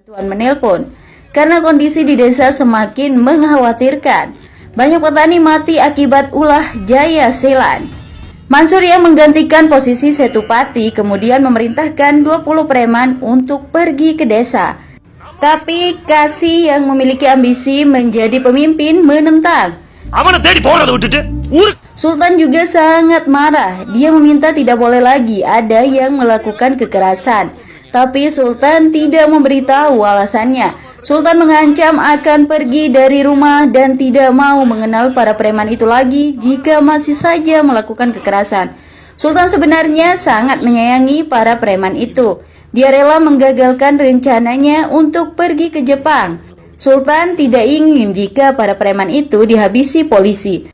Tuan menelpon karena kondisi di desa semakin mengkhawatirkan. Banyak petani mati akibat ulah Jaya Selan. Mansur yang menggantikan posisi Setupati kemudian memerintahkan 20 preman untuk pergi ke desa. Tapi Kasih yang memiliki ambisi menjadi pemimpin menentang. Sultan juga sangat marah. Dia meminta tidak boleh lagi ada yang melakukan kekerasan. Tapi Sultan tidak memberitahu alasannya. Sultan mengancam akan pergi dari rumah dan tidak mau mengenal para preman itu lagi jika masih saja melakukan kekerasan. Sultan sebenarnya sangat menyayangi para preman itu. Dia rela menggagalkan rencananya untuk pergi ke Jepang. Sultan tidak ingin jika para preman itu dihabisi polisi.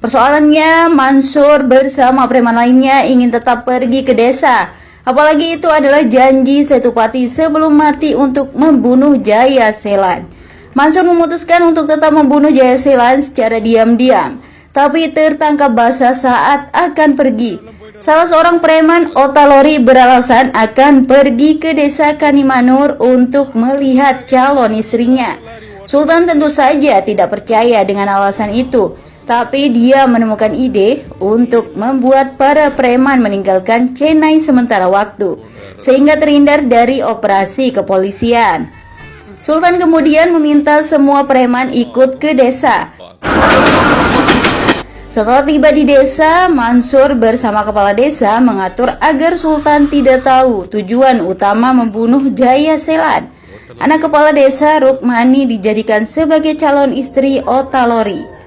Persoalannya, Mansur bersama preman lainnya ingin tetap pergi ke desa. Apalagi itu adalah janji Setupati sebelum mati untuk membunuh Jaya Selan. Mansur memutuskan untuk tetap membunuh Jaya Selan secara diam-diam, tapi tertangkap basah saat akan pergi. Salah seorang preman Otalori beralasan akan pergi ke desa Kanimanur untuk melihat calon istrinya. Sultan tentu saja tidak percaya dengan alasan itu, tapi dia menemukan ide untuk membuat para preman meninggalkan Chennai sementara waktu, sehingga terhindar dari operasi kepolisian. Sultan kemudian meminta semua preman ikut ke desa. Setelah tiba di desa, Mansur bersama kepala desa mengatur agar Sultan tidak tahu tujuan utama membunuh Jaya Selan. Anak kepala desa Rukmani dijadikan sebagai calon istri Otalori.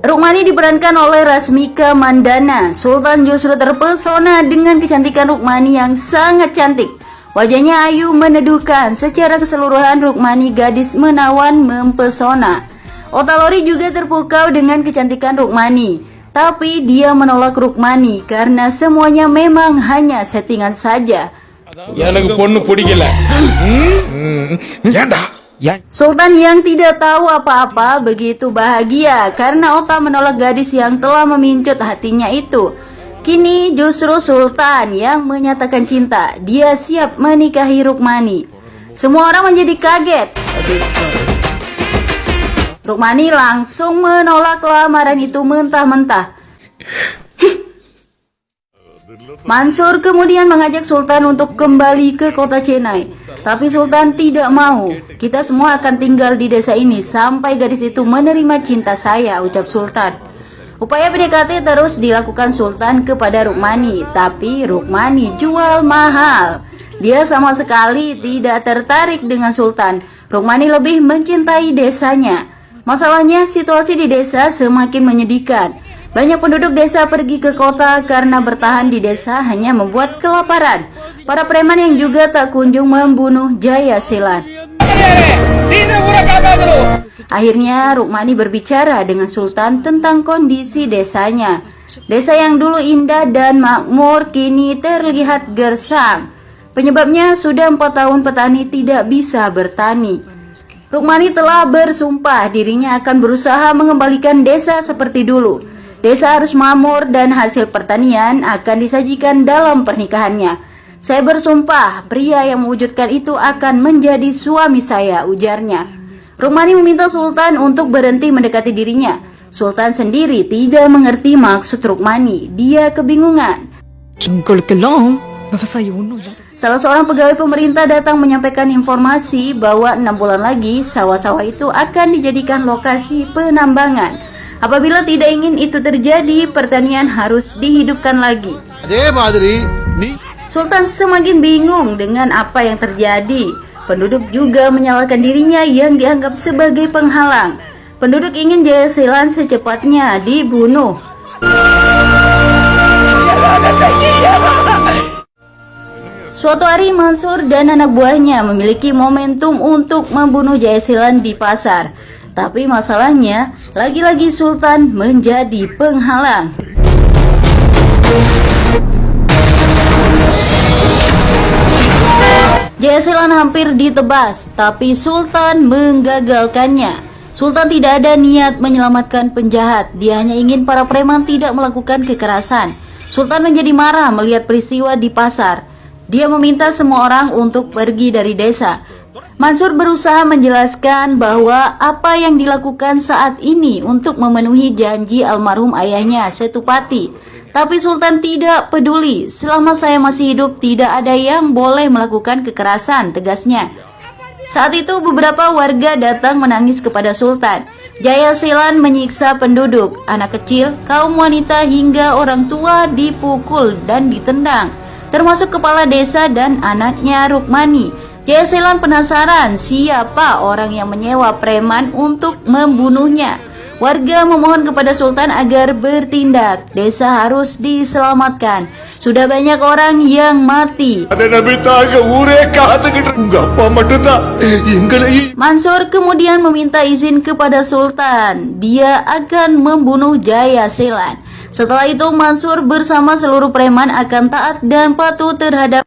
Rukmani diperankan oleh Rasmika Mandana. Sultan justru terpesona dengan kecantikan Rukmani yang sangat cantik. Wajahnya ayu meneduhkan. Secara keseluruhan Rukmani gadis menawan mempesona. Otalori juga terpukau dengan kecantikan Rukmani, tapi dia menolak Rukmani karena semuanya memang hanya settingan saja. Sultan yang tidak tahu apa-apa begitu bahagia karena Ota menolak gadis yang telah memincut hatinya itu. Kini justru Sultan yang menyatakan cinta. Dia siap menikahi Rukmani. Semua orang menjadi kaget. Rukmani langsung menolak lamaran itu mentah-mentah. Mansur kemudian mengajak Sultan untuk kembali ke kota Chennai. Tapi Sultan tidak mau. Kita semua akan tinggal di desa ini sampai gadis itu menerima cinta saya, ucap Sultan. Upaya PDKT terus dilakukan Sultan kepada Rukmani, tapi Rukmani jual mahal. Dia sama sekali tidak tertarik dengan Sultan. Rukmani lebih mencintai desanya. Masalahnya, situasi di desa semakin menyedihkan. Banyak penduduk desa pergi ke kota karena bertahan di desa hanya membuat kelaparan. Para preman yang juga tak kunjung membunuh Jaya Selan. Akhirnya Rukmani berbicara dengan Sultan tentang kondisi desanya. Desa yang dulu indah dan makmur kini terlihat gersang. Penyebabnya sudah 4 tahun petani tidak bisa bertani. Rukmani telah bersumpah dirinya akan berusaha mengembalikan desa seperti dulu. Desa harus makmur dan hasil pertanian akan disajikan dalam pernikahannya. Saya bersumpah pria yang mewujudkan itu akan menjadi suami saya, ujarnya. Rukmani meminta Sultan untuk berhenti mendekati dirinya. Sultan sendiri tidak mengerti maksud Rukmani. Dia kebingungan. Salah seorang pegawai pemerintah datang menyampaikan informasi bahwa 6 bulan lagi sawah-sawah itu akan dijadikan lokasi penambangan. Apabila tidak ingin itu terjadi, pertanian harus dihidupkan lagi. Sultan semakin bingung dengan apa yang terjadi. Penduduk juga menyalahkan dirinya yang dianggap sebagai penghalang. Penduduk ingin Jaya Selan secepatnya dibunuh. Suatu hari Mansur dan anak buahnya memiliki momentum untuk membunuh Jaya Selan di pasar. Tapi masalahnya, lagi-lagi Sultan menjadi penghalang. Jaya Selan hampir ditebas, tapi Sultan menggagalkannya. Sultan tidak ada niat menyelamatkan penjahat, dia hanya ingin para preman tidak melakukan kekerasan. Sultan menjadi marah melihat peristiwa di pasar. Dia meminta semua orang untuk pergi dari desa. Mansur berusaha menjelaskan bahwa apa yang dilakukan saat ini untuk memenuhi janji almarhum ayahnya Setupati. Tapi Sultan tidak peduli. Selama saya masih hidup tidak ada yang boleh melakukan kekerasan, tegasnya. Saat itu beberapa warga datang menangis kepada Sultan. Jaya Selan menyiksa penduduk, anak kecil, kaum wanita hingga orang tua dipukul dan ditendang, termasuk kepala desa dan anaknya Rukmani. Jaya Selan penasaran siapa orang yang menyewa preman untuk membunuhnya. Warga memohon kepada Sultan agar bertindak. Desa harus diselamatkan. Sudah banyak orang yang mati. Mansur kemudian meminta izin kepada Sultan. Dia akan membunuh Jaya Selan. Setelah itu Mansur bersama seluruh preman akan taat dan patuh terhadap